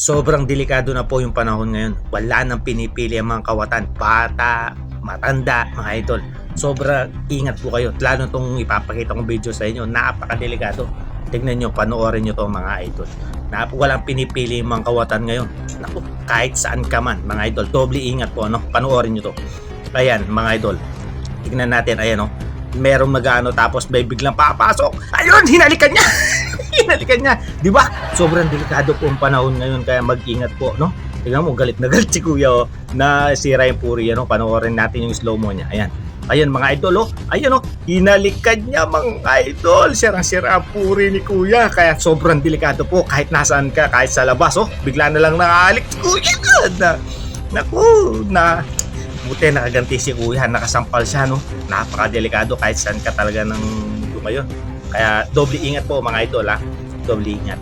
Sobrang delikado na po yung panahon ngayon. Wala nang pinipili ang mga kawatan, bata, matanda, mga idol. Sobra ingat po kayo. Lalo itong ipapakita kong video sa inyo, napakadelikado. Tignan nyo, panoorin nyo to mga idol. Walang pinipili yung mga kawatan ngayon. Naku, kahit saan ka man, mga idol. Doble ingat po, no? Panoorin nyo to. Ayan, mga idol. Tignan natin, ayan, no? Merong mag-ano tapos may biglang papasok. Ayun, hinalikan niya. Hinalikan niya. Di ba? Sobrang delikado po ang panahon ngayon kaya mag-ingat po, no? Tingnan mo, galit na galit si Kuya, oh, na sira yung puri, ano? Panoorin natin yung slow-mo niya. Ayan. Ayan mga idol, oh. Ayan, oh. Hinalikan niya mga idol. Sirang-sira ang puri ni Kuya. Kaya sobrang delikado po kahit nasaan ka, kahit sa labas, oh. Bigla na lang nakahalik si Kuya. Buti nakaganti si Kuya, nakasampal siya, no? Napakadelikado kahit saan ka talaga ng lumayon. Kaya doble ingat po mga idol, ha? Doble ingat.